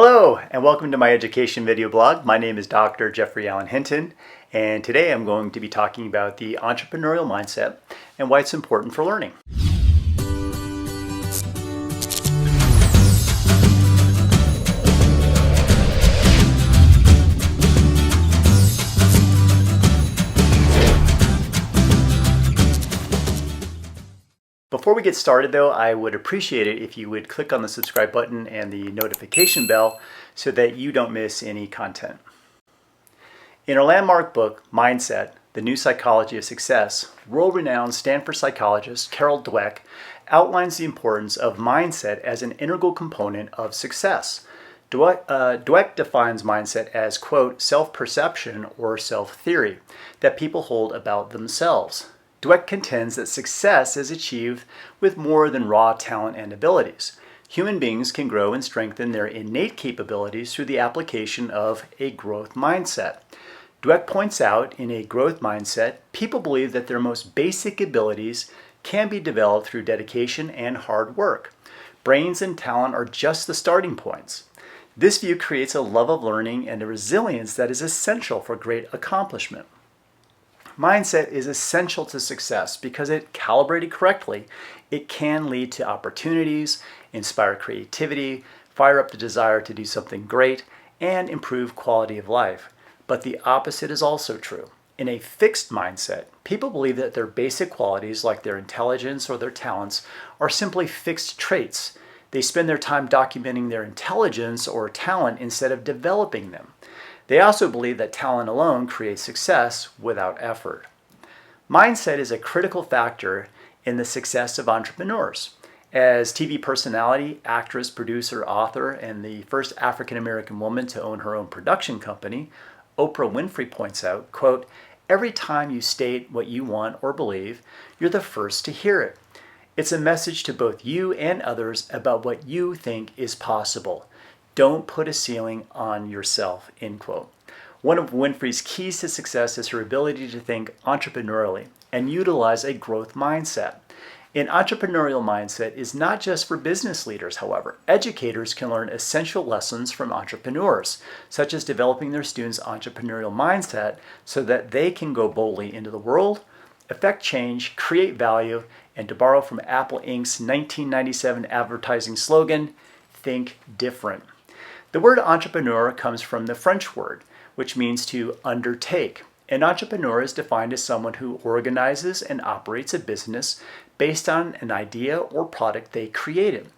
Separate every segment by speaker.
Speaker 1: Hello and welcome to my education video blog. My name is Dr. Jeffrey Allen Hinton, and today I'm going to be talking about the entrepreneurial mindset and why it's important for learning. Before we get started though, I would appreciate it if you would click on the subscribe button and the notification bell so that you don't miss any content. In her landmark book, Mindset, The New Psychology of Success, world-renowned Stanford psychologist Carol Dweck outlines the importance of mindset as an integral component of success. Dweck defines mindset as, quote, self-perception or self-theory that people hold about themselves. Dweck contends that success is achieved with more than raw talent and abilities. Human beings can grow and strengthen their innate capabilities through the application of a growth mindset. Dweck points out in a growth mindset, people believe that their most basic abilities can be developed through dedication and hard work. Brains and talent are just the starting points. This view creates a love of learning and a resilience that is essential for great accomplishment. Mindset is essential to success because it, calibrated correctly, it can lead to opportunities, inspire creativity, fire up the desire to do something great, and improve quality of life. But the opposite is also true. In a fixed mindset, people believe that their basic qualities, like their intelligence or their talents, are simply fixed traits. They spend their time documenting their intelligence or talent instead of developing them. They also believe that talent alone creates success without effort. Mindset is a critical factor in the success of entrepreneurs. As TV personality, actress, producer, author, and the first African-American woman to own her own production company, Oprah Winfrey points out, quote, every time you state what you want or believe, you're the first to hear it. It's a message to both you and others about what you think is possible. Don't put a ceiling on yourself, end quote. One of Winfrey's keys to success is her ability to think entrepreneurially and utilize a growth mindset. An entrepreneurial mindset is not just for business leaders, however. Educators can learn essential lessons from entrepreneurs, such as developing their students' entrepreneurial mindset so that they can go boldly into the world, affect change, create value, and to borrow from Apple Inc.'s 1997 advertising slogan, think different. The word entrepreneur comes from the French word, which means to undertake. An entrepreneur is defined as someone who organizes and operates a business based on an idea or product they created,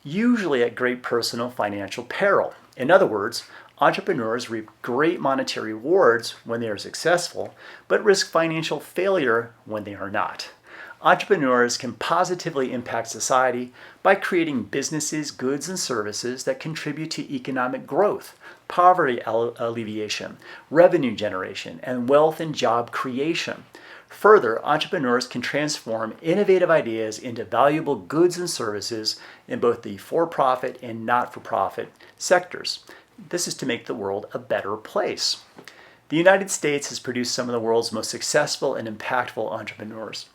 Speaker 1: usually at great personal financial peril. In other words, entrepreneurs reap great monetary rewards when they are successful, but risk financial failure when they are not. Entrepreneurs can positively impact society by creating businesses, goods, and services that contribute to economic growth, poverty alleviation, revenue generation, and wealth and job creation. Further, entrepreneurs can transform innovative ideas into valuable goods and services in both the for-profit and not-for-profit sectors. This is to make the world a better place. The United States has produced some of the world's most successful and impactful entrepreneurs.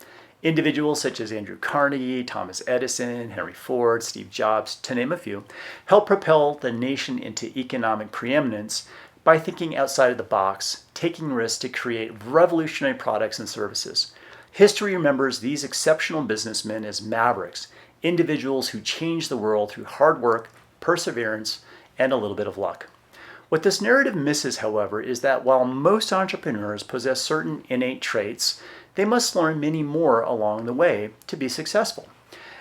Speaker 1: Individuals such as Andrew Carnegie, Thomas Edison, Henry Ford, Steve Jobs, to name a few, helped propel the nation into economic preeminence by thinking outside of the box, taking risks to create revolutionary products and services. History remembers these exceptional businessmen as mavericks, individuals who changed the world through hard work, perseverance, and a little bit of luck. What this narrative misses, however, is that while most entrepreneurs possess certain innate traits, they must learn many more along the way to be successful.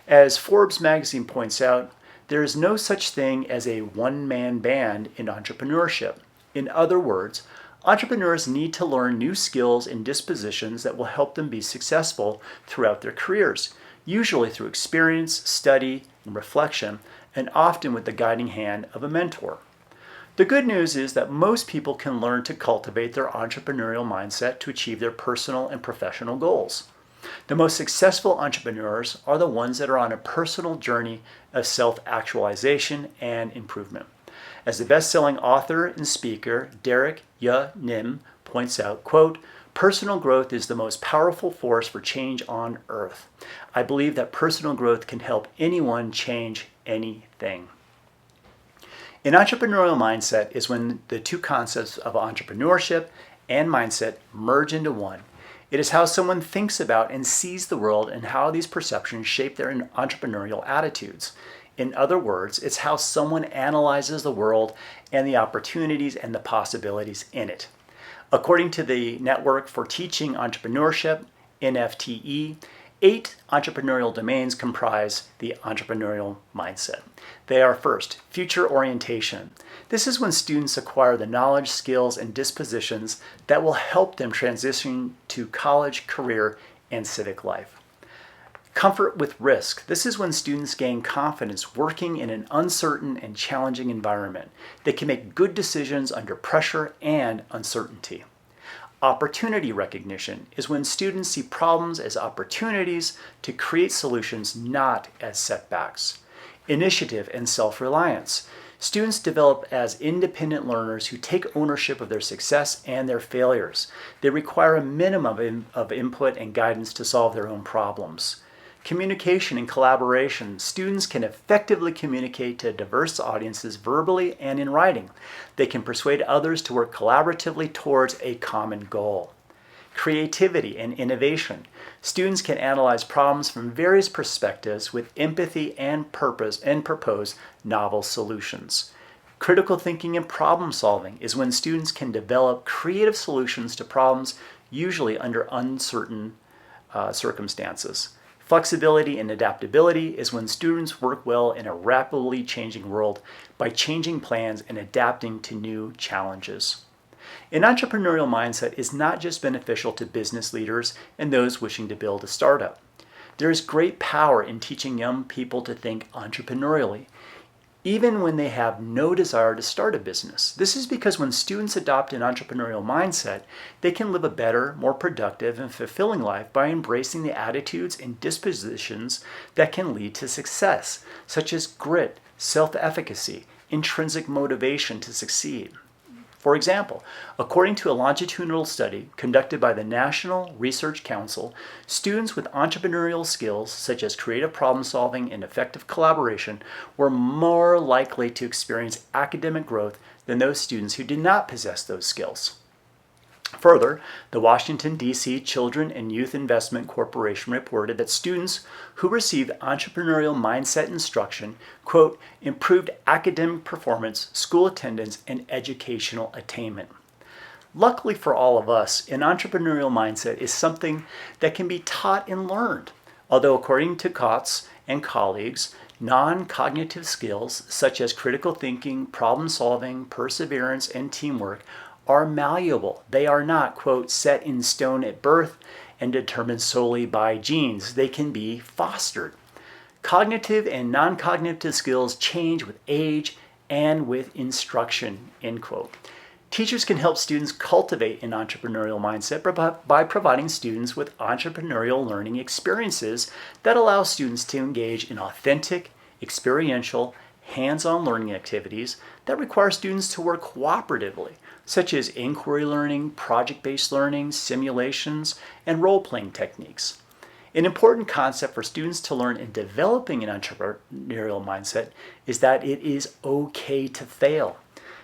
Speaker 1: As Forbes magazine points out, there is no such thing as a one-man band in entrepreneurship. In other words, entrepreneurs need to learn new skills and dispositions that will help them be successful throughout their careers, usually through experience, study, and reflection, and often with the guiding hand of a mentor. The good news is that most people can learn to cultivate their entrepreneurial mindset to achieve their personal and professional goals. The most successful entrepreneurs are the ones that are on a personal journey of self-actualization and improvement. As the best-selling author and speaker Derek Nim points out, quote, personal growth is the most powerful force for change on earth. I believe that personal growth can help anyone change anything. An entrepreneurial mindset is when the two concepts of entrepreneurship and mindset merge into one. It is how someone thinks about and sees the world and how these perceptions shape their entrepreneurial attitudes. In other words, it's how someone analyzes the world and the opportunities and the possibilities in it. According to the Network for Teaching Entrepreneurship, NFTE, 8 entrepreneurial domains comprise the entrepreneurial mindset. They are first, future orientation. This is when students acquire the knowledge, skills, and dispositions that will help them transition to college, career, and civic life. Comfort with risk. This is when students gain confidence working in an uncertain and challenging environment. They can make good decisions under pressure and uncertainty. Opportunity recognition is when students see problems as opportunities to create solutions, not as setbacks. Initiative and self-reliance. Students develop as independent learners who take ownership of their success and their failures. They require a minimum of input and guidance to solve their own problems. Communication and collaboration. Students can effectively communicate to diverse audiences verbally and in writing. They can persuade others to work collaboratively towards a common goal. Creativity and innovation. Students can analyze problems from various perspectives with empathy and purpose and propose novel solutions. Critical thinking and problem solving is when students can develop creative solutions to problems, usually under uncertain circumstances. Flexibility and adaptability is when students work well in a rapidly changing world by changing plans and adapting to new challenges. An entrepreneurial mindset is not just beneficial to business leaders and those wishing to build a startup. There is great power in teaching young people to think entrepreneurially, even when they have no desire to start a business. This is because when students adopt an entrepreneurial mindset, they can live a better, more productive, and fulfilling life by embracing the attitudes and dispositions that can lead to success, such as grit, self-efficacy, intrinsic motivation to succeed. For example, according to a longitudinal study conducted by the National Research Council, students with entrepreneurial skills such as creative problem solving and effective collaboration were more likely to experience academic growth than those students who did not possess those skills. Further, the Washington, D.C. Children and Youth Investment Corporation reported that students who received entrepreneurial mindset instruction, quote, improved academic performance, school attendance, and educational attainment. Luckily for all of us, an entrepreneurial mindset is something that can be taught and learned. Although according to Kotz and colleagues, non-cognitive skills such as critical thinking, problem solving, perseverance, and teamwork are malleable. They are not, quote, set in stone at birth and determined solely by genes. They can be fostered. Cognitive and non-cognitive skills change with age and with instruction, end quote. Teachers can help students cultivate an entrepreneurial mindset by providing students with entrepreneurial learning experiences that allow students to engage in authentic, experiential, hands-on learning activities that require students to work cooperatively, such as inquiry learning, project-based learning, simulations, and role-playing techniques. An important concept for students to learn in developing an entrepreneurial mindset is that it is okay to fail.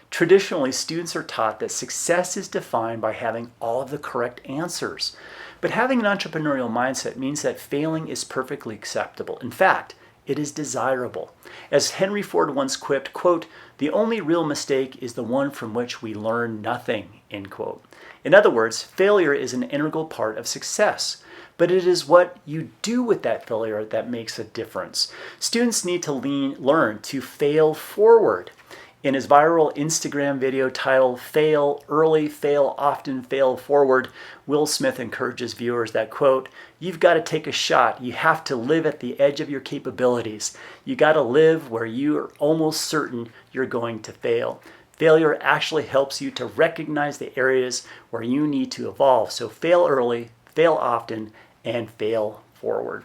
Speaker 1: Traditionally, students are taught that success is defined by having all of the correct answers. But having an entrepreneurial mindset means that failing is perfectly acceptable. In fact, it is desirable. As Henry Ford once quipped, quote, the only real mistake is the one from which we learn nothing, end quote. In other words, failure is an integral part of success, but it is what you do with that failure that makes a difference. Students need to learn to fail forward. In his viral Instagram video titled Fail Early, Fail Often, Fail Forward, Will Smith encourages viewers that, quote, you've got to take a shot. You have to live at the edge of your capabilities. You got to live where you are almost certain you're going to fail. Failure actually helps you to recognize the areas where you need to evolve. So fail early, fail often, and fail forward.